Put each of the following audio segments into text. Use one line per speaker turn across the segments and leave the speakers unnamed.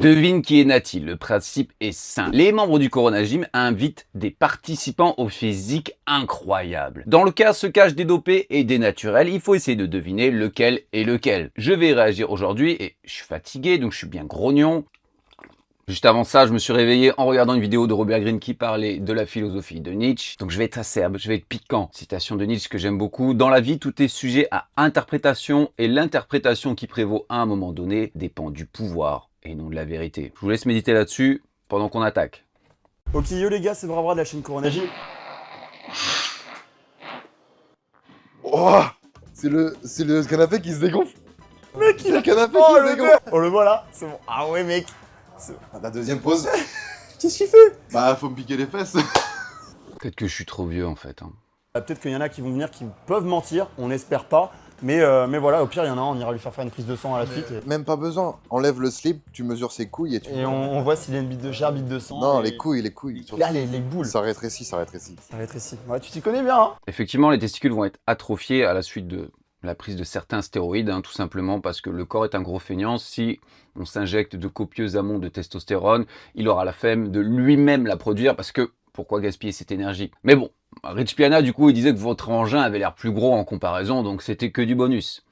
Devine qui est Nati, le principe est simple. Les membres du Corona Gym invitent des participants au physique incroyable. Dans le cas se cachent des dopés et des naturels, il faut essayer de deviner lequel est lequel. Je vais réagir aujourd'hui et je suis fatigué, donc je suis bien grognon. Juste avant ça, je me suis réveillé en regardant une vidéo de Robert Greene qui parlait de la philosophie de Nietzsche. Donc je vais être acerbe, je vais être piquant. Citation de Nietzsche que j'aime beaucoup. Dans la vie, tout est sujet à interprétation et l'interprétation qui prévaut à un moment donné dépend du pouvoir et non de la vérité. Je vous laisse méditer là-dessus pendant qu'on attaque.
Ok, yo les gars, c'est Bravra de la chaîne Corona Gym.
Oh, c'est le canapé qui se dégonfle.
Mec,
c'est le canapé qui se dégonfle.
On le voit là, c'est bon. Ah ouais mec.
La deuxième pause.
Qu'est-ce qu'il fait?
Bah faut me piquer les fesses.
Peut-être que je suis trop vieux en fait.
Peut-être qu'il y en a qui vont venir qui peuvent mentir, on n'espère pas. Mais voilà, au pire, il y en a un, on ira lui faire une prise de sang à la suite.
Même pas besoin. Enlève le slip, tu mesures ses couilles et tu...
Et on voit s'il a une bite de chair, bite de sang.
Non,
et...
les couilles.
Là, les boules.
Ça rétrécit, ça rétrécit.
Ça rétrécit. Ouais, tu t'y connais bien, hein?
Effectivement, les testicules vont être atrophiés à la suite de la prise de certains stéroïdes, tout simplement parce que le corps est un gros feignant. Si on s'injecte de copieux amonts de testostérone, il aura la flemme de lui-même la produire parce que pourquoi gaspiller cette énergie? Mais bon, Rich Piana, du coup, il disait que votre engin avait l'air plus gros en comparaison, donc c'était que du bonus.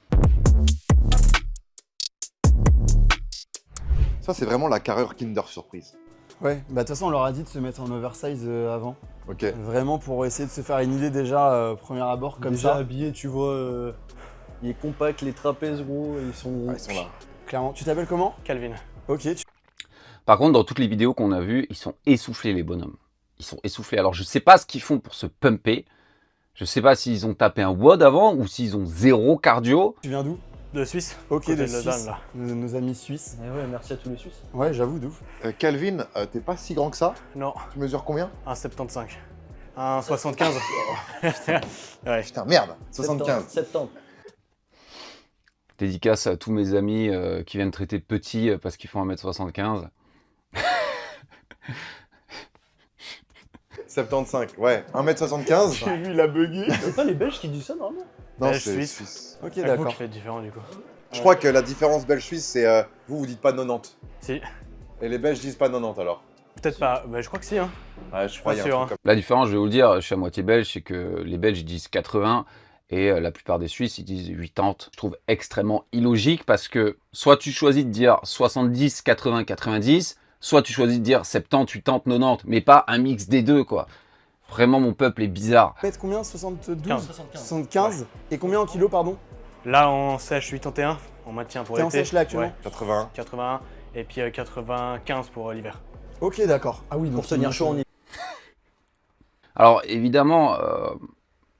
Ça, c'est vraiment la carrure Kinder Surprise.
Ouais, bah de toute façon, on leur a dit de se mettre en oversize avant.
Ok.
Vraiment pour essayer de se faire une idée déjà, premier abord, comme
déjà
ça.
habillé, tu vois, il est compact, les trapèzes gros, ils sont
là.
Clairement. Tu t'appelles comment?
Calvin.
Ok.
Par contre, dans toutes les vidéos qu'on a vues, ils sont essoufflés, les bonhommes. Ils sont essoufflés. Alors, je sais pas ce qu'ils font pour se pumper. Je sais pas s'ils ont tapé un WOD avant ou s'ils ont zéro cardio.
Tu viens d'où?
De Suisse.
Ok,
Côté
de
Lausanne,
Suisse.
là.
Nos amis suisses.
Eh ouais, merci à tous les Suisses.
Ouais, j'avoue, de ouf.
Calvin, t'es pas si grand que ça.
Non,
Tu mesures combien?
1,75. 1,75. Ouais.
Putain, merde. 75.
70.
Dédicace à tous mes amis qui viennent traiter de petits parce qu'ils font 1m75.
75, ouais. 1m75.
J'ai vu, il a bugué.
C'est pas les Belges qui disent ça normalement?
Non,
Belge,
c'est
Suisse.
suisse.
Ok,
C'est vous
d'accord.
qui faites différent du coup.
Je crois que la différence belge-suisse, c'est vous dites pas 90.
Si.
Et les Belges disent pas 90 alors.
Peut-être pas. Bah, je crois que si. Hein.
Ouais, je crois
Pas
qu'il y a un
sûr,
truc
La différence, je vais vous le dire, je suis à moitié belge, c'est que les Belges ils disent 80 et la plupart des Suisses ils disent 80. Je trouve extrêmement illogique parce que soit tu choisis de dire 70, 80, 90, soit tu choisis de dire 70, 80, 90, mais pas un mix des deux quoi. Vraiment mon peuple est bizarre.
Faites combien? 72?
15.
75. Et combien en kilos, pardon?
Là, on sèche 81. On maintient pour
T'es en
l'été.
sèche là actuellement?
Ouais.
81.
81. Et puis 95 pour l'hiver.
Ok, d'accord. Ah oui, donc
Pour tenir chaud en hiver.
Alors évidemment,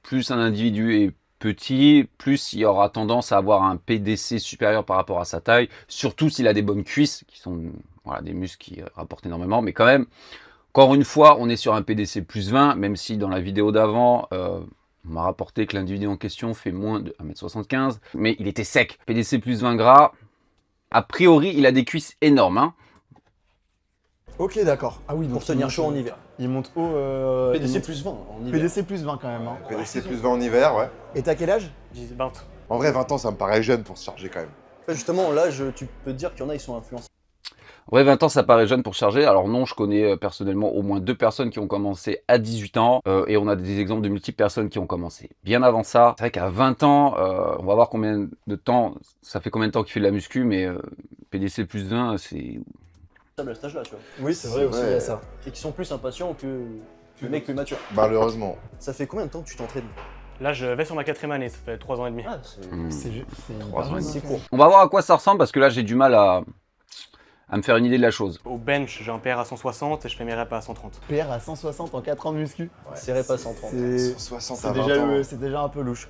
plus un individu est petit, plus il aura tendance à avoir un PDC supérieur par rapport à sa taille, surtout s'il a des bonnes cuisses, qui sont voilà, des muscles qui rapportent énormément, mais quand même, encore une fois, on est sur un PDC plus 20, même si dans la vidéo d'avant, on m'a rapporté que l'individu en question fait moins de 1m75, mais il était sec. PDC plus 20 gras, a priori, il a des cuisses énormes, hein.
Ok, d'accord. Ah oui, donc
Pour tenir chaud en hiver.
Il monte haut.
PDC
il monte-
plus 20 en hiver.
PDC plus 20 quand même. Hein.
PDC plus 20 en hiver, ouais.
Et t'as quel âge?
20.
En vrai, 20 ans, ça me paraît jeune pour se charger quand même.
Justement, là, tu peux te dire qu'il y en a, ils sont influencés.
Ouais, 20 ans, ça paraît jeune pour charger. Alors non, je connais personnellement au moins 2 personnes qui ont commencé à 18 ans. Et on a des exemples de multiples personnes qui ont commencé bien avant ça. C'est vrai qu'à 20 ans, on va voir combien de temps, ça fait combien de temps qu'il fait de la muscu, mais PDC plus 20, c'est...
À cet âge-là, tu vois.
Oui, c'est vrai aussi, il y a ça.
Et qui sont plus impatients que le mec plus mature.
Malheureusement.
Ça fait combien de temps que tu t'entraînes?
Là, je vais sur ma 4e année. Ça fait 3 ans et demi.
Ah, c'est...
C'est
3 ans et demi.
C'est court.
On va voir à quoi ça ressemble parce que là, j'ai du mal à me faire une idée de la chose.
Au bench, j'ai un PR à 160 et je fais mes reps à 130.
PR à 160 en 4 ans de muscu.
C'est pas 130.
C'est
160
c'est
à 20
déjà,
ans.
c'est déjà un peu louche.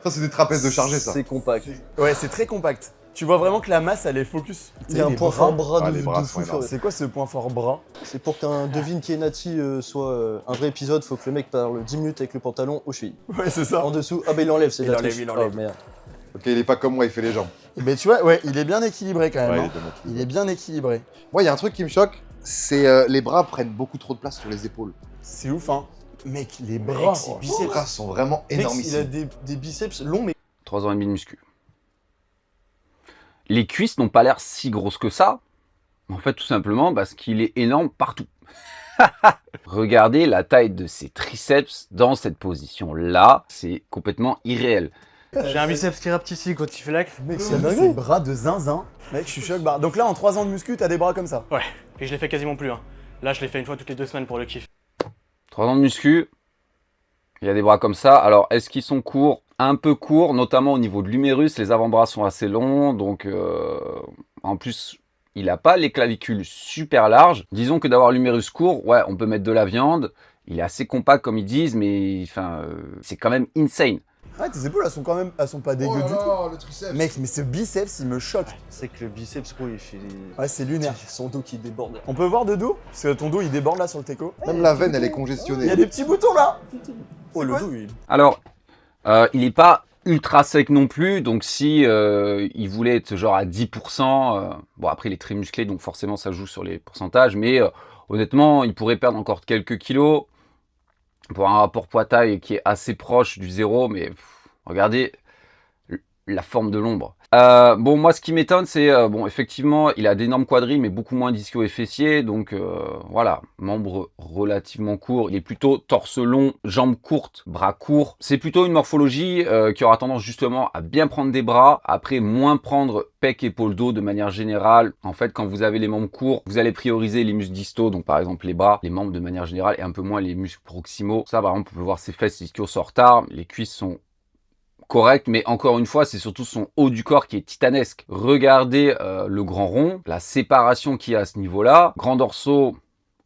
Ça, c'est des trapèzes de charger, ça.
C'est compact.
Ouais, c'est très compact. Tu vois vraiment que la masse, elle est focus.
Il y a un point fort bras
Ah,
de
les bras
de
sont
fou
énormes.
furieux.
C'est quoi ce point fort bras?
C'est pour qu'un devine qui est Nati soit un vrai épisode, faut que le mec parle 10 minutes avec le pantalon aux chevilles.
Ouais, c'est ça.
En dessous, ah bah il l'enlève, c'est de
Il
la
enlève,
triche.
il enlève.
Oh merde.
Ok, il est pas comme moi, il fait les jambes.
Mais tu vois, ouais, il est bien équilibré quand même.
Ouais,
hein. Il est bien équilibré.
Moi, il y a un truc qui me choque, c'est les bras prennent beaucoup trop de place sur les épaules.
C'est ouf, hein. Mec, les bras.
ses
oh,
biceps.
Les bras sont vraiment
Mec, il a
énormissimes.
des biceps longs mais
3 ans et demi de muscu. Les cuisses n'ont pas l'air si grosses que ça. En fait, tout simplement parce qu'il est énorme partout. Regardez la taille de ses triceps dans cette position-là. C'est complètement irréel.
J'ai un biceps qui rapetissait quand il fait l'acte.
Mec,
C'est
c'est
des
dingue.
bras de zinzin. Mec, je suis choqué. Donc là, en 3 ans de muscu, t'as des bras comme ça.
Ouais, et je les fais quasiment plus. Hein. Là, je les fais une fois toutes les 2 semaines pour le kiff.
3 ans de muscu, il y a des bras comme ça. Alors, est-ce qu'ils sont courts? Un peu courts, notamment au niveau de l'humérus. Les avant-bras sont assez longs, donc en plus, il n'a pas les clavicules super larges. Disons que d'avoir l'humérus court, ouais, on peut mettre de la viande. Il est assez compact comme ils disent, mais enfin, c'est quand même insane.
Ouais, tes épaules, elles sont pas dégueu
Oh là
du tout.
là, le triceps.
Mec, mais ce biceps, il me choque.
C'est que le biceps, gros, il fait.
Ouais, c'est lunaire.
Son dos qui déborde.
On peut voir de dos? Parce que ton dos, il déborde là sur le teco.
Même la veine, elle est
Il y a
congestionnée.
des petits boutons là.
Oh, le dos, il.
Alors, il n'est pas ultra sec non plus, donc si il voulait être genre à 10%, bon après il est très musclé, donc forcément ça joue sur les pourcentages, mais honnêtement, il pourrait perdre encore quelques kilos pour un rapport poids-taille qui est assez proche du zéro, mais regardez la forme de l'ombre. Bon, moi, ce qui m'étonne, c'est, bon, effectivement, il a d'énormes quadrilles, mais beaucoup moins d'ischio et fessiers, donc voilà, membre relativement court. Il est plutôt torse long, jambes courtes, bras courts. C'est plutôt une morphologie qui aura tendance justement à bien prendre des bras, après moins prendre pec, épaule, dos de manière générale. En fait, quand vous avez les membres courts, vous allez prioriser les muscles distaux, donc par exemple les bras, les membres de manière générale, et un peu moins les muscles proximaux. Ça, par exemple, on peut voir ses fesses, ses ischios sont en retard, les cuisses sont correct, mais encore une fois, c'est surtout son haut du corps qui est titanesque. Regardez le grand rond, la séparation qu'il y a à ce niveau-là. Grand dorsaux,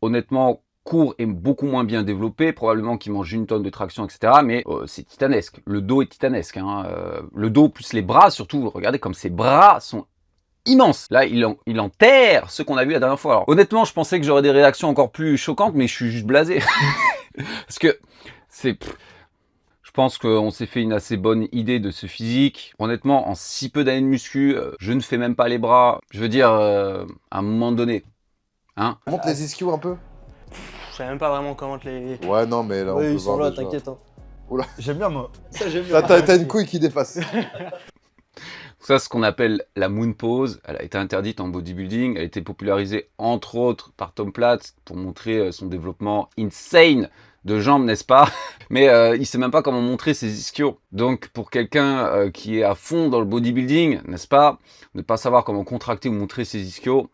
honnêtement, court et beaucoup moins bien développé, probablement qu'il mange 1 tonne de traction, etc. Mais c'est titanesque. Le dos est titanesque. Hein. Le dos plus les bras, surtout, regardez comme ses bras sont immenses. Là, il enterre ce qu'on a vu la dernière fois. Alors, honnêtement, je pensais que j'aurais des réactions encore plus choquantes, mais je suis juste blasé. Parce que c'est... Je pense qu'on s'est fait une assez bonne idée de ce physique. Honnêtement, en si peu d'années de muscu, je ne fais même pas les bras. Je veux dire, à un moment donné. Hein?
Monte les ischios un peu.
Je sais même pas vraiment comment te les.
Ouais, non, mais là, on
Ouais,
peut
ils sont
voir
là,
déjà.
t'inquiète. Hein.
J'aime bien, moi.
Ça, j'aime bien.
T'as une couille qui dépasse.
Ça, c'est ce qu'on appelle la moon pose. Elle a été interdite en bodybuilding. Elle a été popularisée, entre autres, par Tom Platz pour montrer son développement insane de jambes, n'est-ce pas? Mais il sait même pas comment montrer ses ischios. Donc, pour quelqu'un qui est à fond dans le bodybuilding, n'est-ce pas? Ne pas savoir comment contracter ou montrer ses ischios.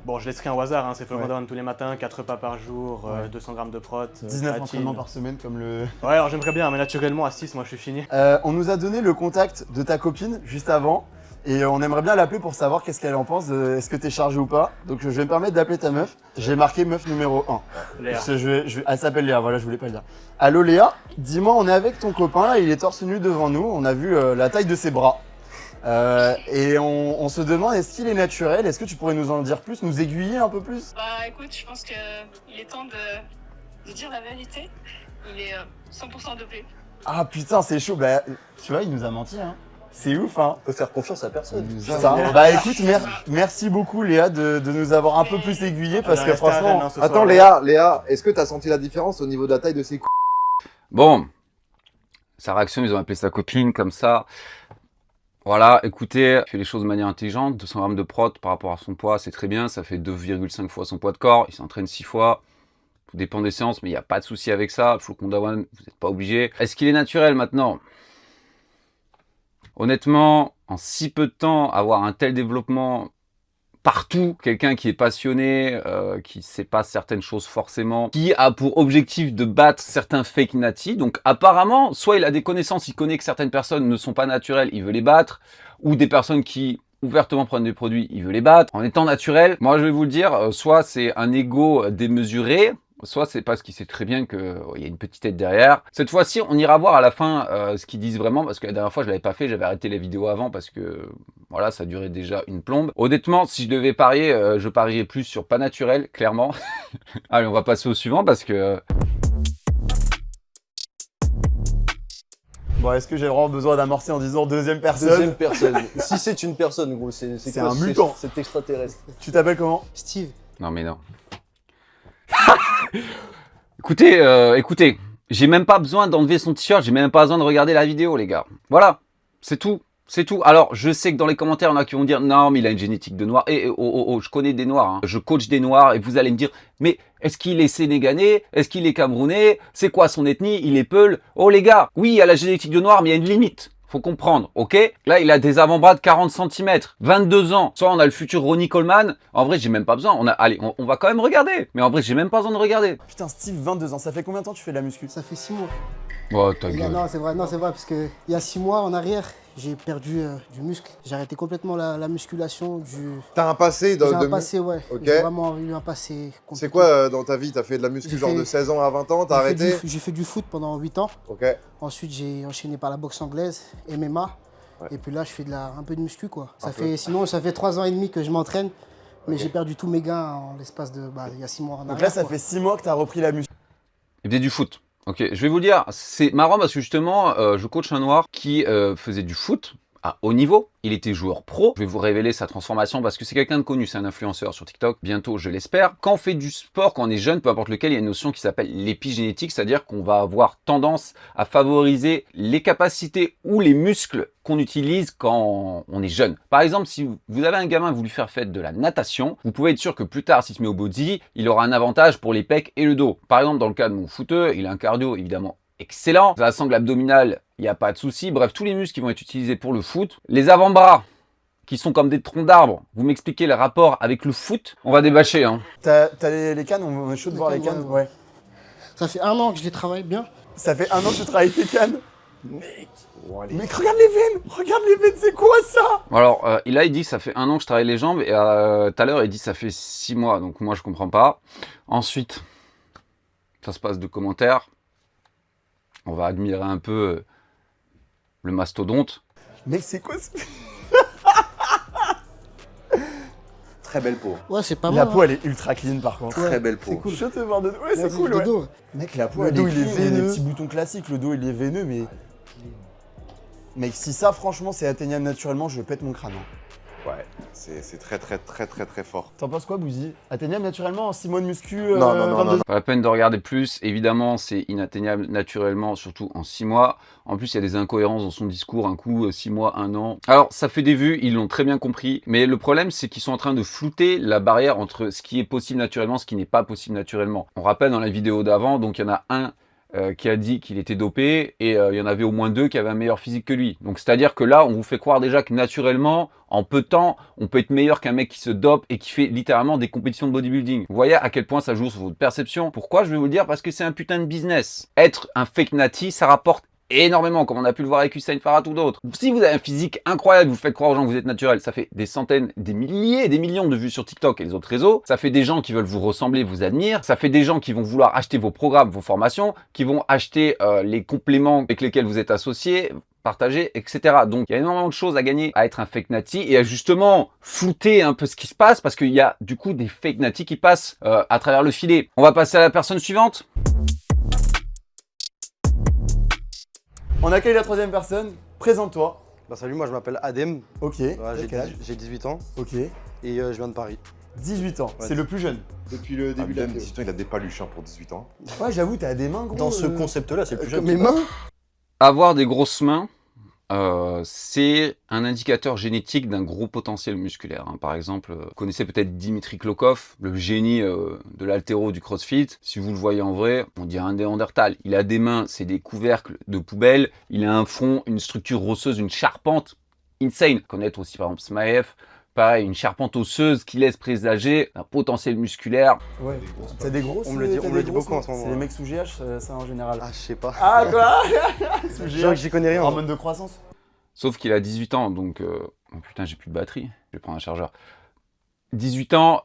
Bon, je laisse rien au hasard, hein. C'est full
Ouais.
run tous les matins, 4 repas par jour,
Ouais.
200 grammes de prot.
19
créatine.
entraînements par semaine comme le...
Ouais, alors j'aimerais bien, mais naturellement à 6, moi je suis fini.
On nous a donné le contact de ta copine juste avant. Et on aimerait bien l'appeler pour savoir qu'est-ce qu'elle en pense, est-ce que t'es chargé ou pas. Donc je vais me permettre d'appeler ta meuf. J'ai marqué meuf numéro 1.
Léa.
Parce que elle s'appelle Léa, voilà, je voulais pas le dire. Allô Léa, dis-moi, on est avec ton copain là, il est torse nu devant nous, on a vu la taille de ses bras. Et on se demande, est-ce qu'il est naturel? Est-ce que tu pourrais nous en dire plus, nous aiguiller un peu plus?
Bah écoute, je pense qu'il est temps de dire la vérité. Il est 100% dopé.
Ah putain, c'est chaud, bah tu vois, il nous a menti, hein. C'est ouf, hein.
On peut faire confiance à personne.
Ça. Bah écoute, merci beaucoup Léa de nous avoir un peu plus aiguillés parce que franchement...
Attends, Léa, est-ce que t'as senti la différence au niveau de la taille de ses couilles?
Bon, sa réaction, ils ont appelé sa copine comme ça. Voilà, écoutez, il fait les choses de manière intelligente. 200 grammes de prot par rapport à son poids, c'est très bien. Ça fait 2,5 fois son poids de corps. Il s'entraîne 6 fois. Tout dépend des séances, mais il n'y a pas de souci avec ça. Flocon d'avoine, vous n'êtes pas obligé. Est-ce qu'il est naturel maintenant? Honnêtement, en si peu de temps, avoir un tel développement partout, quelqu'un qui est passionné, qui ne sait pas certaines choses forcément, qui a pour objectif de battre certains fake natis. Donc apparemment, soit il a des connaissances, il connaît que certaines personnes ne sont pas naturelles, il veut les battre, ou des personnes qui ouvertement prennent des produits, il veut les battre. En étant naturel, moi je vais vous le dire, soit c'est un ego démesuré, soit c'est parce qu'il sait très bien qu'il y a une petite tête derrière. Cette fois-ci, on ira voir à la fin ce qu'ils disent vraiment, parce que la dernière fois, je ne l'avais pas fait, j'avais arrêté la vidéo avant, parce que voilà, ça durait déjà une plombe. Honnêtement, si je devais parier, je parierais plus sur pas naturel, clairement. Allez, on va passer au suivant, parce que...
Bon, est-ce que j'ai vraiment besoin d'amorcer en disant deuxième personne?
Deuxième personne. Si c'est une personne, gros, c'est
C'est
quoi,
un mutant.
C'est extraterrestre.
Tu t'appelles comment?
Steve.
Non mais non. Écoutez, j'ai même pas besoin d'enlever son t-shirt, j'ai même pas besoin de regarder la vidéo, les gars. Voilà, c'est tout. C'est tout. Alors, je sais que dans les commentaires, il y en a qui vont dire non, mais il a une génétique de noir. Je connais des noirs. Hein. Je coach des noirs et vous allez me dire, mais est-ce qu'il est sénégalais? Est-ce qu'il est camerounais? C'est quoi son ethnie? Il est peul? Oh les gars, oui, il y a la génétique de noir, mais il y a une limite. Faut comprendre, ok? Là, il a des avant-bras de 40 cm, 22 ans. Soit on a le futur Ronnie Coleman. En vrai, j'ai même pas besoin. Allez, on va quand même regarder. Mais en vrai, j'ai même pas besoin de regarder.
Putain, Steve, 22 ans, ça fait combien de temps que tu fais de la muscu?
Ça fait 6 mois.
Oh, ta
Les gars,
gueule.
non, c'est vrai, parce que il y a 6 mois en arrière, j'ai perdu du muscle. J'ai arrêté complètement la musculation.
T'as un passé
J'ai un passé, ouais.
Ok.
J'ai vraiment eu un passé compliqué.
C'est quoi dans ta vie? T'as fait de la muscu
J'ai
genre
fait-
de 16 ans à 20 ans? T'as arrêté?
J'ai fait du foot pendant 8 ans.
Ok.
Ensuite, j'ai enchaîné par la boxe anglaise, MMA.
Ouais.
Et puis là, je fais un peu de muscu, quoi.
Un
Ça fait 3 ans et demi que je m'entraîne. Mais
Ok.
j'ai perdu tous mes gains en l'espace de, il y a 6 mois en
Donc
arrière.
là, ça
quoi.
fait 6 mois que t'as repris la muscu.
Il faisait du foot. Ok, je vais vous dire, c'est marrant parce que justement, je coach un noir qui faisait du foot à haut niveau. Il était joueur pro. Je vais vous révéler sa transformation parce que c'est quelqu'un de connu, c'est un influenceur sur TikTok. Bientôt, je l'espère. Quand on fait du sport, quand on est jeune, peu importe lequel, il y a une notion qui s'appelle l'épigénétique, c'est-à-dire qu'on va avoir tendance à favoriser les capacités ou les muscles qu'on utilise quand on est jeune. Par exemple, si vous avez un gamin, vous lui faire faire de la natation, vous pouvez être sûr que plus tard, s'il se met au body, il aura un avantage pour les pecs et le dos. Par exemple, dans le cas de mon footeux, il a un cardio évidemment excellent. La sangle abdominale, il n'y a pas de souci. Bref, tous les muscles qui vont être utilisés pour le foot. Les avant-bras, qui sont comme des troncs d'arbres. Vous m'expliquez le rapport avec le foot? On va débâcher, hein.
T'as les cannes, on est chaud de
Les
voir les
cannes,
cannes.
ouais.
Ouais.
Ça fait 1 an que je les travaille bien.
Ça fait 1 an que tu travailles tes cannes. Mec, regarde les veines! Regarde les veines, c'est quoi ça?
Alors, là, il dit que ça fait 1 an que je travaille les jambes. Et tout à l'heure, il dit que ça fait 6 mois. Donc, moi, je comprends pas. Ensuite, ça se passe de commentaires. On va admirer un peu le mastodonte.
Mec, c'est quoi ça?
Très belle peau.
Ouais, c'est pas mal.
La peau,
hein.
elle est ultra clean par contre.
Ouais,
Très belle
c'est
peau.
cool.
Je te voir de dos. Ouais, c'est
Vas-y,
cool,
de
ouais.
dos.
Mec, la peau,
Le
elle
dos,
est
il est
clean, il y a des
veineux.
petits boutons classiques. Le dos, il est veineux, mais. Mec, si ça, franchement, c'est atteignable naturellement, je pète mon crâne. Hein.
Ouais, c'est très fort.
T'en penses quoi, Bouzy? Atteignable naturellement en 6 mois de muscu?
Non.
Pas la peine de regarder plus. Évidemment, c'est inatteignable naturellement, surtout en 6 mois. En plus, il y a des incohérences dans son discours. Un coup, 6 mois, 1 an. Alors, ça fait des vues, ils l'ont très bien compris. Mais le problème, c'est qu'ils sont en train de flouter la barrière entre ce qui est possible naturellement et ce qui n'est pas possible naturellement. On rappelle dans la vidéo d'avant, donc il y en a un qui a dit qu'il était dopé et il y en avait au moins 2 qui avaient un meilleur physique que lui. Donc c'est-à-dire que là, on vous fait croire déjà que naturellement, en peu de temps, on peut être meilleur qu'un mec qui se dope et qui fait littéralement des compétitions de bodybuilding. Vous voyez à quel point ça joue sur votre perception. Pourquoi? Je vais vous le dire, parce que c'est un putain de business. Être un fake nati, ça rapporte énormément, comme on a pu le voir avec Hussein Farhat ou d'autres. Si vous avez un physique incroyable, vous faites croire aux gens que vous êtes naturel, ça fait des centaines, des milliers, des millions de vues sur TikTok et les autres réseaux. Ça fait des gens qui veulent vous ressembler, vous admirent. Ça fait des gens qui vont vouloir acheter vos programmes, vos formations, qui vont acheter les compléments avec lesquels vous êtes associés, partager, etc. Donc il y a énormément de choses à gagner à être un fake nati et à justement flouter un peu ce qui se passe parce qu'il y a du coup des fake nati qui passent à travers le filet. On va passer à la personne suivante.
On accueille la 3e personne. Présente-toi.
Bah salut, moi je m'appelle Adem.
Ok.
Ouais,
T'as quel âge?
j'ai 18 ans
Ok.
et je viens de Paris.
18 ans.
Ouais.
C'est le plus jeune.
Depuis le début de la vidéo.
18 ans, il a des paluches hein, pour 18 ans.
Ouais, j'avoue, t'as des mains gros.
Dans ce concept-là, c'est le plus jeune.
Mes mains?
Avoir des grosses mains, c'est un indicateur génétique d'un gros potentiel musculaire. Hein. Par exemple, vous connaissez peut-être Dimitri Klokov, le génie de l'haltéro du CrossFit. Si vous le voyez en vrai, on dirait un Néandertal. Il a des mains, c'est des couvercles de poubelle. Il a un front, une structure osseuse, une charpente insane. Connaître aussi par exemple Smaev. Pareil, une charpente osseuse qui laisse présager un potentiel musculaire.
Ouais. T'as des grosses.
On me le dit-
t'as
on me
des
le dit
grosses
beaucoup en
mains
ce moment,
C'est les
ouais.
mecs sous GH, ça en général.
Ah, je sais pas.
Ah, quoi? Sous
Genre que
GH.
j'y connais rien.
Hormone de croissance.
Sauf qu'il a 18 ans, donc... Oh putain, j'ai plus de batterie. Je vais prendre un chargeur. 18 ans,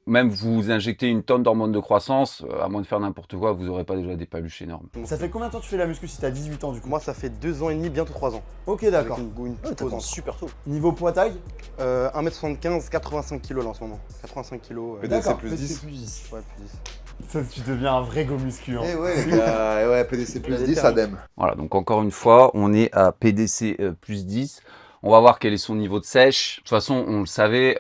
même vous injectez une tonne d'hormones de croissance, à moins de faire n'importe quoi, vous n'aurez pas déjà des paluches énormes.
Ça fait combien de temps que tu fais la muscu si t'as 18 ans du coup?
Moi, ça fait 2 ans et demi, bientôt 3 ans.
Ok, d'accord.
Avec une petite
t'as
pause.
commencé super tôt.
Niveau poids taille?
1m75, 85 kg là en ce moment. 85 kg.
PDC plus
PDC
10.
plus 10.
Ouais, plus 10.
Ça, tu deviens un vrai go muscu. Hein.
Eh ouais, les gars, ouais, PDC plus
Il a des
10,
termes.
Adem.
Voilà, donc encore une fois, on est à PDC plus 10. On va voir quel est son niveau de sèche. De toute façon, on le savait,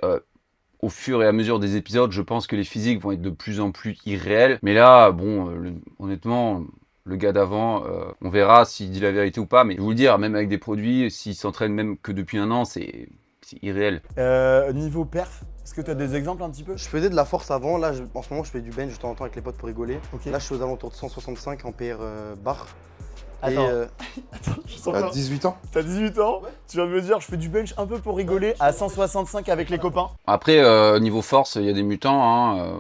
au fur et à mesure des épisodes, je pense que les physiques vont être de plus en plus irréels. Mais là, bon, honnêtement, Le gars d'avant, on verra s'il dit la vérité ou pas, mais je vais vous le dire, même avec des produits, s'il s'entraîne même que depuis un an, c'est irréel.
Niveau perf, est-ce que tu as des exemples un petit peu?
Je faisais de la force avant, là en ce moment je fais du bench de temps en temps avec les potes pour rigoler.
Ok.
Là je suis aux alentours de 165 en PR bar.
Attends.
Et,
Attends, je sens
T'as
pas.
18 ans?
T'as 18 ans? Tu viens de me dire, je fais du bench un peu pour rigoler à 165 avec les copains.
Après, niveau force, il y a des mutants. Hein.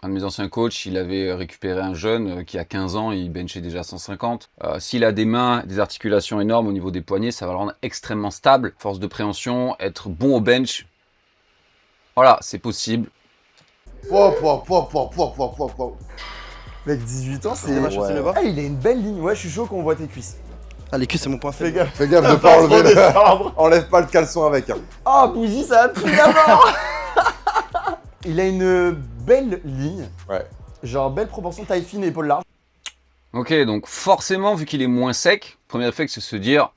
Un de mes anciens coachs, il avait récupéré un jeune qui a 15 ans, il benchait déjà 150. S'il a des mains, des articulations énormes au niveau des poignets, ça va le rendre extrêmement stable. Force de préhension, être bon au bench. Voilà, c'est possible.
Mec, 18 ans, c'est.
ma chaussée le bas.
Ah, il a une belle ligne. Ouais, je suis chaud qu'on voit tes cuisses.
Ah les cuisses c'est mon point
Fais
faible.
gaffe.
Fais gaffe de pas enlever le... Enlève pas le caleçon avec. Hein.
Oh, Bougie, ça a pris la mort. Il a une belle ligne.
Ouais.
Genre, belle proportion taille fine et épaules larges.
Ok, donc forcément, vu qu'il est moins sec, premier réflexe, c'est se dire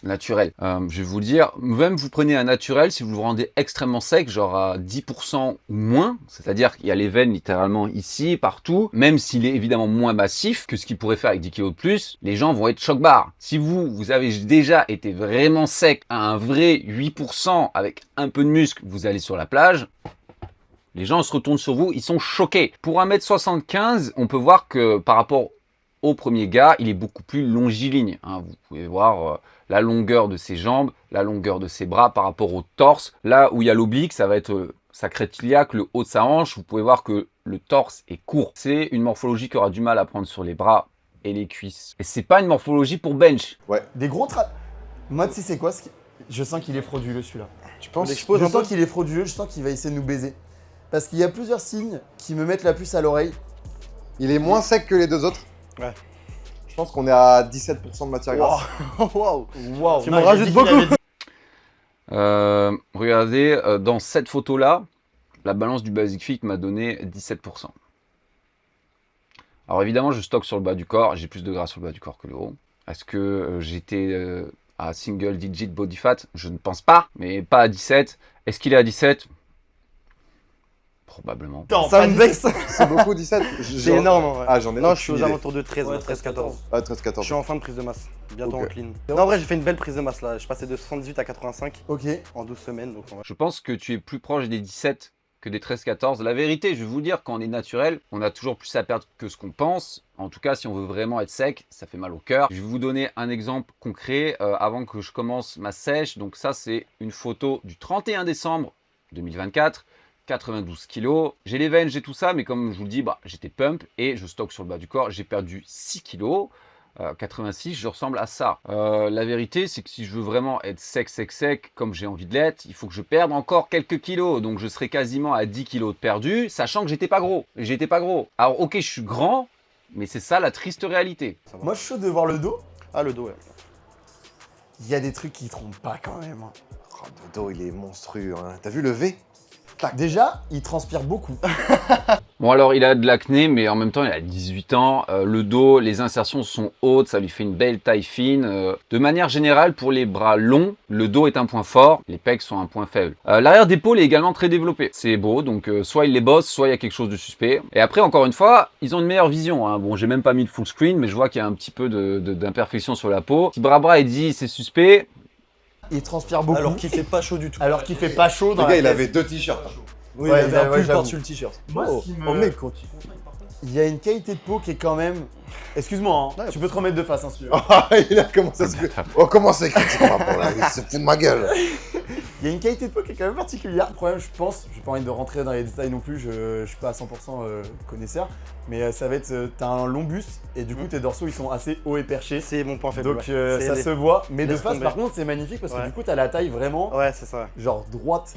naturel. Je vais vous le dire, même vous prenez un naturel, si vous le rendez extrêmement sec, genre à 10% ou moins, c'est-à-dire qu'il y a les veines littéralement ici, partout, même s'il est évidemment moins massif que ce qu'il pourrait faire avec 10 kg de plus, les gens vont être choc-barre. Si vous avez déjà été vraiment sec à un vrai 8% avec un peu de muscle, vous allez sur la plage, les gens se retournent sur vous, ils sont choqués. Pour 1m75, on peut voir que par rapport au premier gars, il est beaucoup plus longiligne. Hein. Vous pouvez voir la longueur de ses jambes, la longueur de ses bras par rapport au torse. Là où il y a l'oblique, ça va être sacré-iliaque, le haut de sa hanche. Vous pouvez voir que le torse est court. C'est une morphologie qui aura du mal à prendre sur les bras et les cuisses. Et c'est pas une morphologie pour bench.
Des gros Moi, tu sais, c'est quoi Je sens qu'il est frauduleux celui-là.
Tu penses?
Je sens qu'il est frauduleux, je sens qu'il va essayer de nous baiser. Parce qu'il y a plusieurs signes qui me mettent la puce à l'oreille.
Il est moins sec que les deux autres.
Ouais.
Je pense qu'on est à 17% de matière grasse.
Waouh.
Waouh.
Tu m'en rajoutes beaucoup.
Regardez, dans cette photo-là, la balance du Basic Fit m'a donné 17%. Alors évidemment, je stocke sur le bas du corps, j'ai plus de gras sur le bas du corps que le haut. Est-ce que j'étais à single digit body fat? Je ne pense pas, mais pas à 17. Est-ce qu'il est à 17? Probablement.
Ça me vexe.
C'est beaucoup 17.
C'est énorme. Ouais.
Ah, j'en ai
Non, je suis
aucune
aux
idée.
alentours de 13,
Ouais,
13-14.
Ah, 13-14.
Je suis en fin de prise de masse, bientôt
Ok.
en clean. Non, en vrai, j'ai fait une belle prise de masse là. Je passais de 78 à 85
Ok.
en 12 semaines. Donc,
Je pense que tu es plus proche des 17 que des 13-14. La vérité, je vais vous dire, quand on est naturel, on a toujours plus à perdre que ce qu'on pense. En tout cas, si on veut vraiment être sec, ça fait mal au cœur. Je vais vous donner un exemple concret avant que je commence ma sèche. Donc ça, c'est une photo du 31 décembre 2024. 92 kg. J'ai les veines, j'ai tout ça, mais comme je vous le dis, j'étais pump et je stocke sur le bas du corps. J'ai perdu 6 kg. 86, je ressemble à ça. La vérité, c'est que si je veux vraiment être sec, comme j'ai envie de l'être, il faut que je perde encore quelques kilos. Donc je serai quasiment à 10 kg de perdu, sachant que j'étais pas gros. J'étais pas gros. Alors ok, je suis grand, mais c'est ça la triste réalité.
Moi, je suis chaud de voir le dos.
Ah, le dos, ouais.
Il y a des trucs qui trompent pas quand même. Hein.
Oh, le dos, il est monstrueux. Hein. T'as vu le V?
Déjà, il transpire beaucoup.
Bon alors il a de l'acné, mais en même temps il a 18 ans. Le dos, les insertions sont hautes, ça lui fait une belle taille fine. De manière générale, pour les bras longs, le dos est un point fort, les pecs sont un point faible. L'arrière d'épaule est également très développé. C'est beau, donc soit il les bosse, soit il y a quelque chose de suspect. Et après, encore une fois, ils ont une meilleure vision. Hein. Bon, j'ai même pas mis le full screen, mais je vois qu'il y a un petit peu d'imperfection sur la peau. Si bras il dit c'est suspect.
Il transpire beaucoup.
Alors qu'il fait pas chaud du tout.
Alors qu'il fait pas chaud dans
Le
la
gars, il
pièce.
avait 2 t-shirts.
Oui,
Ouais,
il avait un pull
j'avoue.
par-dessus le t-shirt.
Moi,
Oh,
ce qui me-
oh, mec, quand
Il y a une qualité de peau qui est quand même... Excuse-moi, hein.
Ouais,
Tu peux te remettre de face, hein, si tu veux.
Ah, il a commencé à se... Oh, comment c'est critique par rapport là? Il se fout de ma gueule.
Il y a une qualité de peau qui est quand même particulière. Le problème, je pense, j'ai pas envie de rentrer dans les détails non plus, je suis pas à 100% connaisseur, mais ça va être, t'as un long buste et du coup tes dorsaux ils sont assez hauts et perchés.
C'est mon point faible.
Donc
ouais.
ça
C'est
se voit, mais de
laisse
face
tomber.
par contre c'est magnifique parce que
Ouais.
du coup t'as la taille vraiment
Ouais, c'est ça.
genre droite.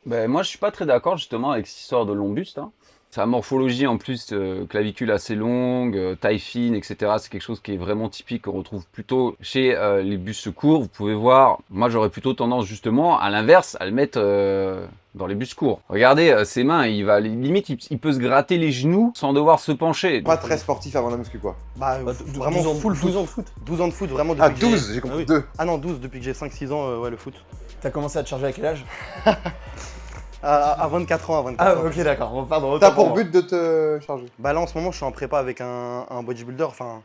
Ben, moi je suis pas très d'accord justement avec cette histoire de long buste. Hein. Sa morphologie en plus, clavicule assez longue, taille fine, etc. C'est quelque chose qui est vraiment typique, qu'on retrouve plutôt chez les bustes courts. Vous pouvez voir, moi j'aurais plutôt tendance justement à l'inverse, à le mettre dans les bustes courts. Regardez ses mains, limite il peut se gratter les genoux sans devoir se pencher.
Pas très sportif avant la muscu, quoi.
Bah,
Bah,
vraiment
12 ans,
full foot.
12 ans de foot.
12 ans de foot, vraiment
Ah,
depuis que j'ai-
12, j'ai compris
Ah oui.
2.
Ah non, 12 depuis que j'ai 5-6 ans, ouais, le foot.
T'as commencé à te charger à quel âge?
À 24 ans, à 24
Ah,
ans.
ok, d'accord. Bon, pardon.
T'as
autant
pour
moi.
but de te charger.
Bah là, en ce moment, je suis en prépa avec un bodybuilder, enfin,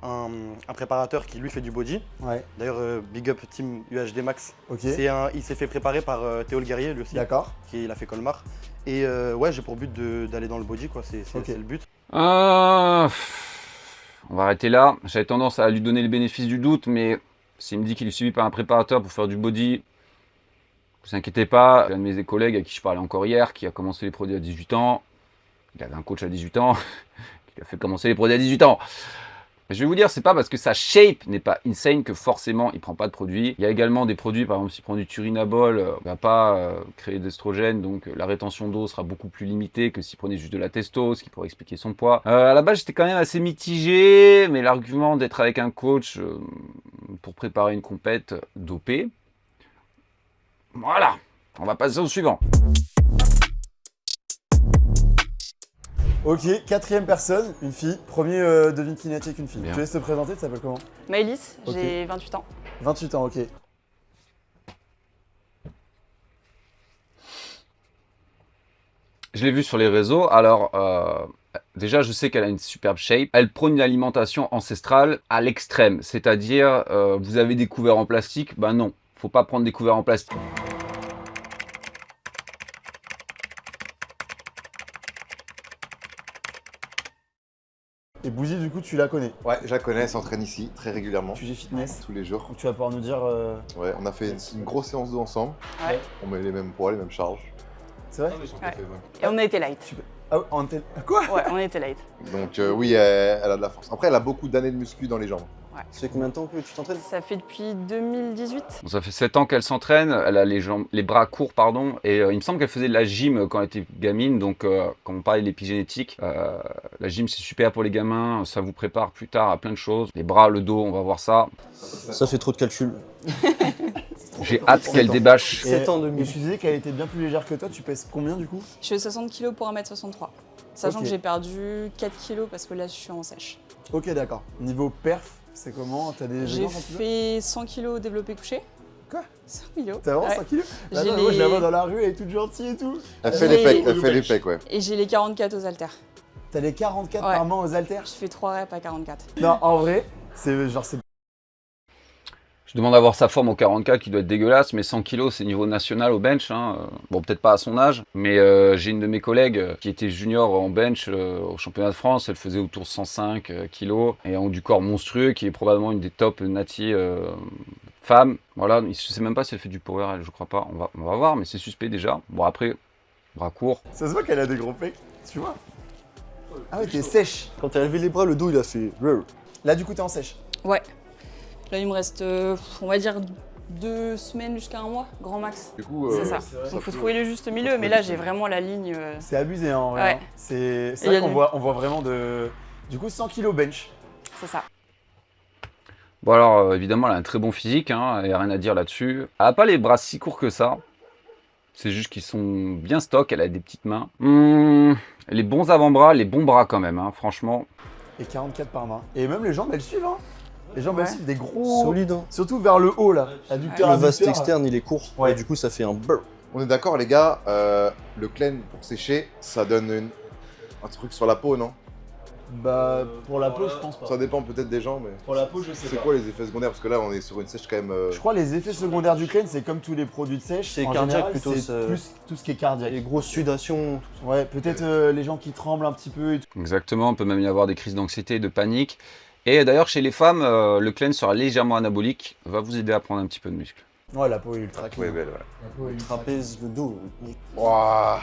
un préparateur qui lui fait du body.
Ouais,
D'ailleurs, big up team UHD Max.
ok.
Il s'est fait préparer par Théo le Guerrier, lui aussi,
D'accord.
il a fait Colmar. Et ouais, j'ai pour but d'aller dans le body, quoi, c'est
Ok.
le but.
On va arrêter là. J'avais tendance à lui donner le bénéfice du doute, mais s'il me dit qu'il est suivi par un préparateur pour faire du body, ne vous inquiétez pas. J'ai un de mes collègues à qui je parlais encore hier, qui a commencé les produits à 18 ans. Il avait un coach à 18 ans, qui a fait commencer les produits à 18 ans. Je vais vous dire, c'est pas parce que sa shape n'est pas insane que forcément il prend pas de produits. Il y a également des produits, par exemple s'il prend du turinabol, il va pas créer d'estrogène, donc la rétention d'eau sera beaucoup plus limitée que s'il prenait juste de la testo, ce qui pourrait expliquer son poids. À la base j'étais quand même assez mitigé, mais l'argument d'être avec un coach pour préparer une compète dopée, voilà, on va passer au suivant.
Ok, quatrième personne, une fille. Premier devine kinétique, une fille.
Bien.
Je te laisse te présenter, tu t'appelles comment?
Maëlys,
Ok.
j'ai 28 ans.
28 ans, ok.
Je l'ai vu sur les réseaux, alors déjà je sais qu'elle a une superbe shape. Elle prône une alimentation ancestrale à l'extrême, c'est-à-dire vous avez des couverts en plastique, ben non, faut pas prendre des couverts en plastique.
Et Bouzy, du coup, tu la connais.
Ouais, je la connais, elle s'entraîne ici très régulièrement,
Sujet fitness.
tous les jours.
Donc tu vas pouvoir nous dire.
Ouais, on a fait une grosse séance d'eau ensemble.
Ouais.
On met les mêmes poids, les mêmes charges.
C'est vrai?
On a fait 20.
Et on a été light.
Ah, on était. Quoi?
Ouais, on a été light.
Donc oui, elle a de la force. Après, elle a beaucoup d'années de muscu dans les jambes.
Ça fait combien de temps que tu t'entraînes?
Ça fait depuis 2018.
Bon, ça fait 7 ans qu'elle s'entraîne, elle a les jambes, les bras courts, pardon, et il me semble qu'elle faisait de la gym quand elle était gamine, donc quand on parlait de l'épigénétique, la gym c'est super pour les gamins, ça vous prépare plus tard à plein de choses. Les bras, le dos, on va voir ça.
Ça fait trop de calculs.
J'ai hâte qu'elle débâche.
7 ans de
Et
muscu.
tu disais qu'elle était bien plus légère que toi, tu pèses combien du coup?
Je fais 60 kg pour 1m63. Sachant
Ok.
que j'ai perdu 4 kg parce que là je suis en sèche.
Ok, d'accord. Niveau perf, c'est comment? T'as des
J'ai
exemples un petit peu?
fait 100 kg développé couché.
Quoi?
100 kg.
T'as vraiment
Ouais.
100 kilos?
J'ai
Attends, moi je la
les-
vois dans la rue, elle est toute gentille et tout.
Elle fait
J'ai-
les pecs, elle fait les pecs, ouais.
Et j'ai les 44 aux haltères.
T'as les 44
Ouais.
par main aux haltères?
Je fais 3 reps à 44.
Non, en vrai, c'est genre c'est.
Je demande à voir sa forme au 40K qui doit être dégueulasse, mais 100 kg c'est niveau national au bench. Hein. Bon, peut-être pas à son âge, mais j'ai une de mes collègues qui était junior en bench au championnat de France. Elle faisait autour de 105 kg et ont du corps monstrueux, qui est probablement une des top nati femmes. Voilà, je sais même pas si elle fait du power, elle, je crois pas. On va voir, mais c'est suspect déjà. Bon, après, bras courts.
Ça se voit qu'elle a des gros pecs, tu vois? Ah ouais, t'es sèche.
Quand t'as levé les bras, le dos il a fait.
Là, du coup, t'es en sèche.
Ouais. Là il me reste, on va dire, 2 semaines jusqu'à 1 mois, grand max.
Du coup,
C'est ça. Donc faut trouver le juste milieu, mais là j'ai vraiment la ligne.
C'est abusé, hein, en vrai.
Ouais.
hein. C'est
Et y
vrai
a
qu'on
du-
on voit vraiment de. Du coup, 100 kg bench.
C'est ça.
Bon alors, évidemment, elle a un très bon physique, hein, il n'y a rien à dire là-dessus. Elle n'a pas les bras si courts que ça. C'est juste qu'ils sont bien stock, elle a des petites mains. Les bons avant-bras, les bons bras quand même, hein, franchement.
Et 44 par main. Et même les jambes, elles suivent, hein. Les jambes, elles
Ouais.
suivent des gros.
Solide, hein.
Surtout vers le haut, là. Adducteur,
Le vaste
adducteur.
externe il est court.
Ouais.
Et du coup ça fait un burr.
on est d'accord, les gars, le clean pour sécher, ça donne un truc sur la peau, non?
Bah, pour la peau, je pense pas.
Ça dépend peut-être des gens, mais.
Pour la peau, je sais
C'est
pas.
quoi les effets secondaires? Parce que là, on est sur une sèche quand même.
Je crois les effets secondaires du clean, c'est comme tous les produits de sèche.
C'est
En
cardiaque
général,
plutôt,
C'est
ça-
plus tout ce qui est cardiaque.
Les grosses sudations.
Ouais, peut-être les gens qui tremblent un petit peu et tout.
Exactement, on peut même y avoir des crises d'anxiété, de panique. Et d'ailleurs, chez les femmes, le clean sera légèrement anabolique, va vous aider à prendre un petit peu de muscle.
Ouais, la peau est ultra clean.
Ouais, belle, ouais.
La peau est ultra clean.
Trapèze, le dos.
Ouah.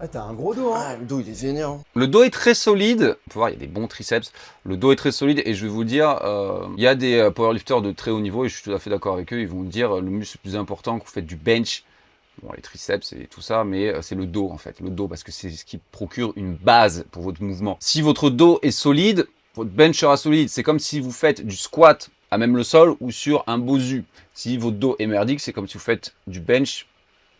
Ah, t'as un gros dos, hein.
Ah, le dos il est vénère. Hein.
Le dos est très solide, on peut voir, il y a des bons triceps. Le dos est très solide et je vais vous dire, il y a des powerlifters de très haut niveau et je suis tout à fait d'accord avec eux, ils vont dire le muscle le plus important quand vous faites du bench, bon les triceps et tout ça, mais c'est le dos en fait, le dos parce que c'est ce qui procure une base pour votre mouvement. Si votre dos est solide, votre bench sera solide. C'est comme si vous faites du squat à même le sol ou sur un bosu. Si votre dos est merdique, c'est comme si vous faites du bench,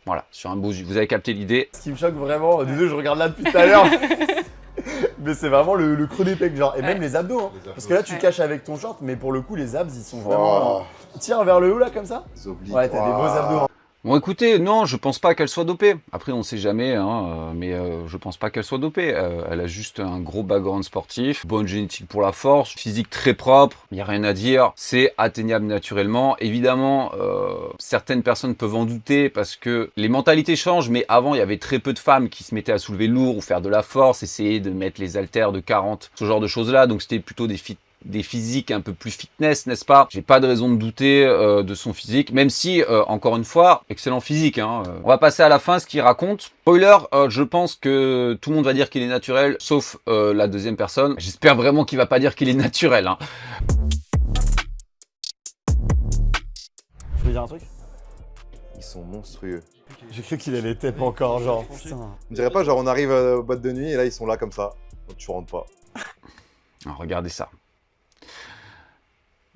voilà, sur un bosu. Vous avez capté l'idée.
Ce qui me choque vraiment, désolé, je regarde là depuis tout à l'heure. Mais c'est vraiment le creux des pecs, genre. Et même les abdos, hein. Parce que là, tu
Ouais.
caches avec ton short, mais pour le coup, les abs, ils sont vraiment. Tire vers le haut là, comme ça.
Les obliques.
Ouais, t'as des beaux abdos. hein.
Bon écoutez, non, je pense pas qu'elle soit dopée. Après, on sait jamais, hein, mais je pense pas qu'elle soit dopée. Elle a juste un gros background sportif, bonne génétique pour la force, physique très propre, il n'y a rien à dire. C'est atteignable naturellement. Évidemment, certaines personnes peuvent en douter parce que les mentalités changent, mais avant, il y avait très peu de femmes qui se mettaient à soulever lourd ou faire de la force, essayer de mettre les haltères de 40, ce genre de choses-là. Donc c'était plutôt des physiques un peu plus fitness, n'est-ce pas? J'ai pas de raison de douter de son physique, même si, encore une fois, excellent physique. Hein. On va passer à la fin, ce qu'il raconte. Spoiler, je pense que tout le monde va dire qu'il est naturel, sauf la deuxième personne. J'espère vraiment qu'il va pas dire qu'il est naturel. Hein.
Tu veux dire un truc?
Ils sont monstrueux.
J'ai cru qu'il allait taper encore, genre. Putain.
On dirait pas, genre on arrive aux boîtes de nuit et là ils sont là comme ça. Donc tu rentres pas.
Alors, regardez ça.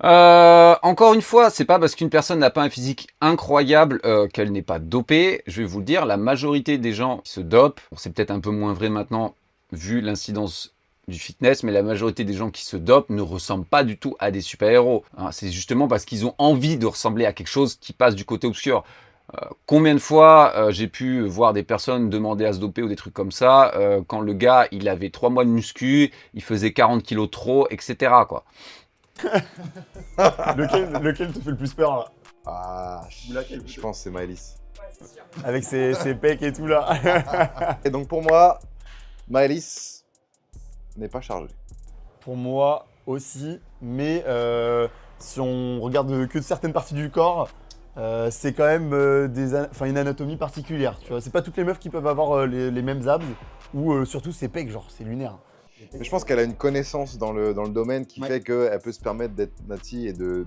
Encore une fois, c'est pas parce qu'une personne n'a pas un physique incroyable qu'elle n'est pas dopée. Je vais vous le dire, la majorité des gens qui se dopent, bon, c'est peut-être un peu moins vrai maintenant vu l'incidence du fitness, mais la majorité des gens qui se dopent ne ressemblent pas du tout à des super-héros. Hein, c'est justement parce qu'ils ont envie de ressembler à quelque chose qui passe du côté obscur. Combien de fois j'ai pu voir des personnes demander à se doper ou des trucs comme ça, quand le gars il avait 3 mois de muscu, il faisait 40 kilos de trop, etc. quoi.
lequel te fait le plus peur là?
Ah, je pense que c'est Maëlys.
Avec ses pecs et tout là.
Et donc pour moi, Maëlys n'est pas chargée.
Pour moi aussi, mais si on regarde que de certaines parties du corps, c'est quand même une anatomie particulière. Tu vois, c'est pas toutes les meufs qui peuvent avoir les mêmes abs ou surtout ses pecs, genre c'est lunaire.
Mais je pense qu'elle a une connaissance dans le domaine qui fait qu'elle peut se permettre d'être nati et de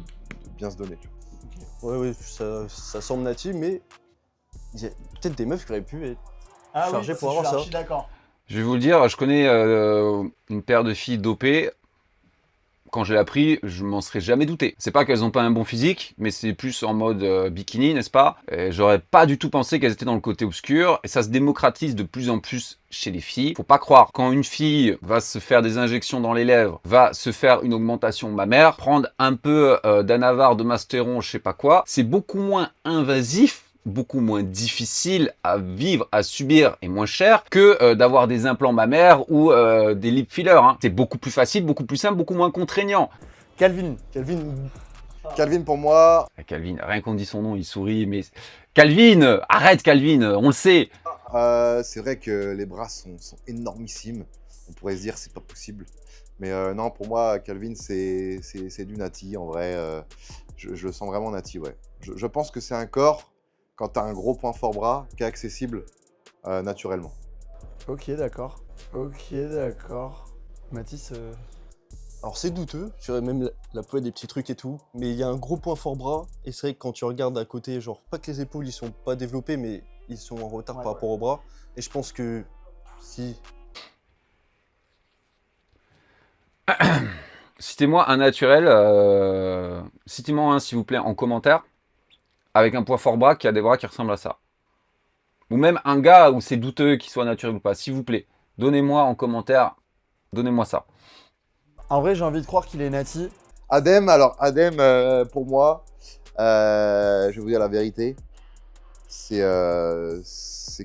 bien se donner. Tu vois.
Ouais, ça semble natif, mais il y a peut-être des meufs qui auraient pu être chargées pour avoir ça.
Je suis d'accord.
Je vais vous le dire, je connais une paire de filles dopées. Quand je l'ai appris, je m'en serais jamais douté. C'est pas qu'elles ont pas un bon physique, mais c'est plus en mode bikini, n'est-ce pas? Et j'aurais pas du tout pensé qu'elles étaient dans le côté obscur. Et ça se démocratise de plus en plus chez les filles. Faut pas croire, quand une fille va se faire des injections dans les lèvres, va se faire une augmentation mammaire, prendre un peu d'anavar, de mastéron, je sais pas quoi, c'est beaucoup moins invasif, beaucoup moins difficile à vivre, à subir et moins cher que d'avoir des implants mammaires ou des lip fillers. Hein. C'est beaucoup plus facile, beaucoup plus simple, beaucoup moins contraignant.
Calvin
Calvin pour moi.
Calvin, rien qu'on dit son nom, il sourit, mais... Calvin, arrête Calvin, on le sait.
C'est vrai que les bras sont énormissimes. On pourrait se dire c'est pas possible. Mais non, pour moi, Calvin, c'est du nati en vrai. Je le sens vraiment nati, ouais. Je pense que c'est un corps, quand tu as un gros point fort bras, qui est accessible naturellement.
Ok, d'accord. Mathis
Alors c'est douteux, tu vois, même la poids des petits trucs et tout, mais il y a un gros point fort bras, et c'est vrai que quand tu regardes à côté, genre, pas que les épaules ils sont pas développés, mais ils sont en retard par rapport au bras, et je pense que si...
Citez-moi un naturel, citez-moi un s'il vous plaît en commentaire, avec un poids fort bras qui a des bras qui ressemblent à ça. Ou même un gars où c'est douteux qu'il soit naturel ou pas, s'il vous plaît. Donnez-moi en commentaire, donnez-moi ça.
En vrai, j'ai envie de croire qu'il est nati.
Adem, pour moi, je vais vous dire la vérité, c'est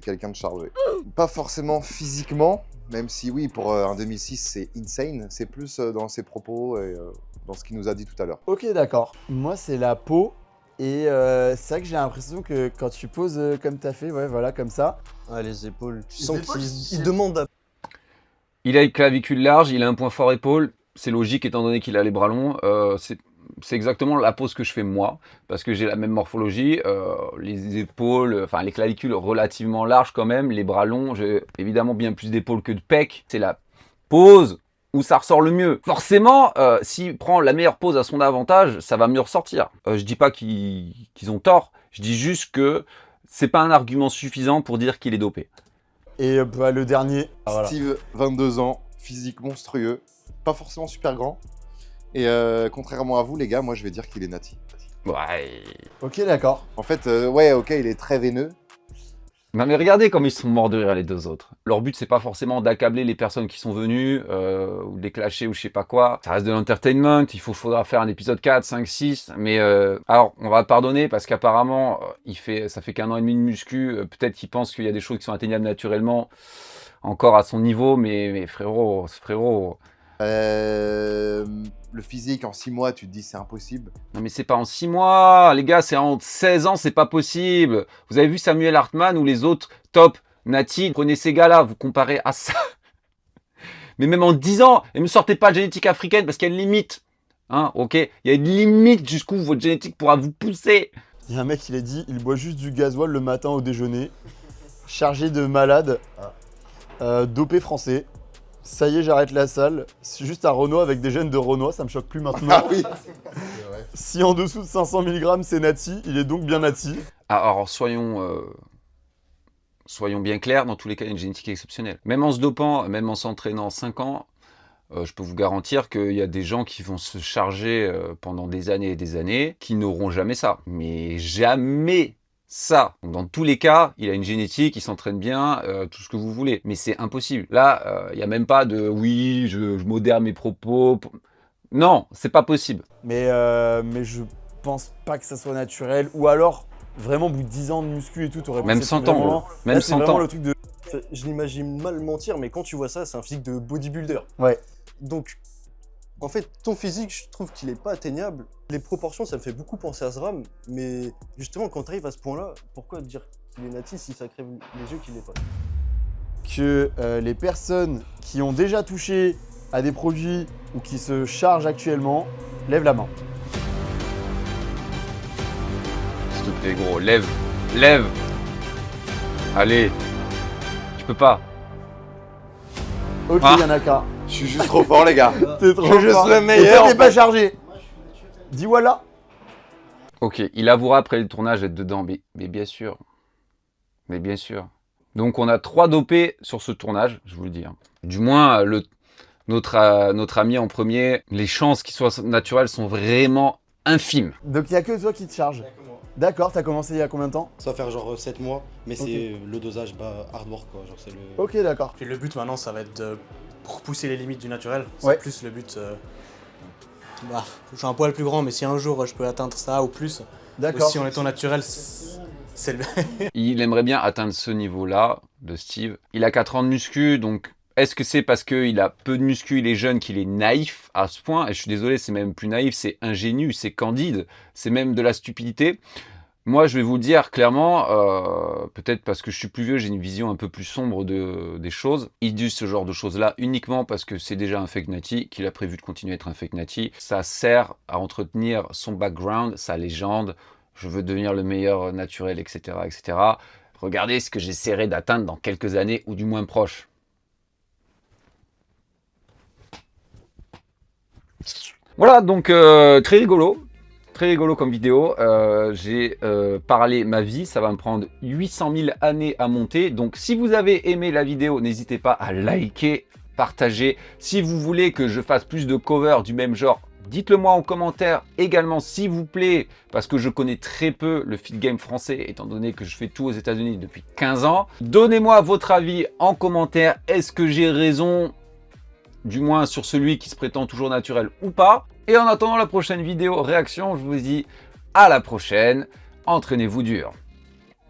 quelqu'un de chargé. Pas forcément physiquement, même si oui, pour un 2006, c'est insane. C'est plus dans ses propos et dans ce qu'il nous a dit tout à l'heure.
Ok, d'accord. Moi, c'est la peau. Et c'est vrai que j'ai l'impression que quand tu poses comme t'as fait, ouais, voilà, comme ça.
Ouais, les épaules, tu
Les
sens
épaules,
qu'il demande à...
Il a une clavicule large, il a un point fort épaule. C'est logique étant donné qu'il a les bras longs. C'est exactement la pose que je fais moi, parce que j'ai la même morphologie. Les épaules, enfin les clavicules relativement larges quand même, les bras longs. J'ai évidemment bien plus d'épaules que de pecs. C'est la pose où ça ressort le mieux. Forcément, s'il prend la meilleure pose à son avantage, ça va mieux ressortir. Je dis pas qu'ils ont tort, je dis juste que c'est pas un argument suffisant pour dire qu'il est dopé.
Et bah, le dernier. Voilà.
Steve, 22 ans, physique monstrueux, pas forcément super grand. Et contrairement à vous, les gars, moi je vais dire qu'il est nati.
Ouais.
Ok, d'accord.
En fait, ouais, ok, il est très veineux.
Non mais regardez comme ils sont morts de rire les deux autres. Leur but c'est pas forcément d'accabler les personnes qui sont venues, ou de les clasher ou je sais pas quoi. Ça reste de l'entertainment, faudra faire un épisode 4, 5, 6. Mais alors on va pardonner parce qu'apparemment ça fait qu'un an et demi de muscu. Peut-être qu'il pense qu'il y a des choses qui sont atteignables naturellement, encore à son niveau. Mais frérot.
Le physique en 6 mois, tu te dis c'est impossible.
Non mais c'est pas en 6 mois, les gars, c'est en 16 ans, c'est pas possible. Vous avez vu Samuel Hartmann ou les autres top Nati, prenez ces gars-là, vous comparez à ça. Mais même en 10 ans, et ne me sortez pas de génétique africaine parce qu'il y a une limite. Hein, ok? Il y a une limite jusqu'où votre génétique pourra vous pousser.
Il y a un mec, il a dit, il boit juste du gasoil le matin au déjeuner, chargé de malade, dopé français. Ça y est, j'arrête la salle. C'est juste à Renault avec des gènes de Renault, ça me choque plus maintenant.
Ah oui.
Si en dessous de 500 mg c'est Nati, il est donc bien Nati.
Alors soyons bien clairs, dans tous les cas, il y a une génétique exceptionnelle. Même en se dopant, même en s'entraînant 5 ans, je peux vous garantir qu'il y a des gens qui vont se charger pendant des années et des années, qui n'auront jamais ça. Mais jamais ça. Donc, dans tous les cas, il a une génétique, il s'entraîne bien, tout ce que vous voulez. Mais c'est impossible. Là, il n'y a même pas de « oui, je modère mes propos ». Non, c'est pas possible.
Mais je pense pas que ça soit naturel. Ou alors, vraiment, au bout de 10 ans de muscu et tout, t'aurais
Même
pensé
100
que vraiment-
ans. Même
Là, c'est
100
vraiment
ans.
le truc de...
Je l'imagine mal mentir, mais quand tu vois ça, c'est un physique de bodybuilder.
Ouais.
Donc, en fait, ton physique, je trouve qu'il est pas atteignable. Les proportions, ça me fait beaucoup penser à SRAM, mais justement, quand tu arrives à ce point-là, pourquoi dire qu'il est Nati si ça crève les yeux qu'il n'est pas?
Que les personnes qui ont déjà touché à des produits ou qui se chargent actuellement, lèvent la main.
S'il te plaît, gros, lève. Allez. Tu peux pas.
Ok,
Ah.
Yanaka.
Je suis juste trop fort, les gars.
T'es trop
Je suis juste
fort.
le
Et
meilleur,
toi, t'es
en
pas
fait.
chargé. Dis voilà.
Ok, il avouera après le tournage d'être dedans, mais bien sûr. Mais bien sûr. Donc on a 3 dopés sur ce tournage, je vous le dis. Hein. Du moins, notre ami en premier, les chances qu'il soit naturel sont vraiment infimes.
Donc il y a que toi qui te charges. D'accord, t'as commencé il y a combien de temps?
Ça va faire genre 7 mois, mais
Ok.
c'est le dosage hardcore quoi. Genre c'est le.
Ok, d'accord.
Puis le but maintenant, ça va être de pour pousser les limites du naturel. C'est
Ouais.
plus le but. Je suis un poil plus grand, mais si un jour je peux atteindre ça ou plus,
D'accord.
aussi en étant naturel, c'est le.
Il aimerait bien atteindre ce niveau-là de Steve. Il a 4 ans de muscu, donc est-ce que c'est parce qu'il a peu de muscu, il est jeune, qu'il est naïf à ce point? Et je suis désolé, c'est même plus naïf, c'est ingénu, c'est candide, c'est même de la stupidité. Moi, je vais vous le dire clairement, peut-être parce que je suis plus vieux, j'ai une vision un peu plus sombre des choses. Il dit ce genre de choses-là uniquement parce que c'est déjà un fake Nati, qu'il a prévu de continuer à être un fake Nati. Ça sert à entretenir son background, sa légende. Je veux devenir le meilleur naturel, etc., etc. Regardez ce que j'essaierai d'atteindre dans quelques années, ou du moins proche. Voilà, donc très rigolo comme vidéo. J'ai parlé ma vie, ça va me prendre 800 000 années à monter. Donc si vous avez aimé la vidéo, n'hésitez pas à liker, partager. Si vous voulez que je fasse plus de covers du même genre, dites-le moi en commentaire également s'il vous plaît, parce que je connais très peu le fit game français, étant donné que je fais tout aux États-Unis depuis 15 ans. Donnez-moi votre avis en commentaire. Est-ce que j'ai raison? Du moins sur celui qui se prétend toujours naturel ou pas. Et en attendant la prochaine vidéo réaction, je vous dis à la prochaine. Entraînez-vous dur.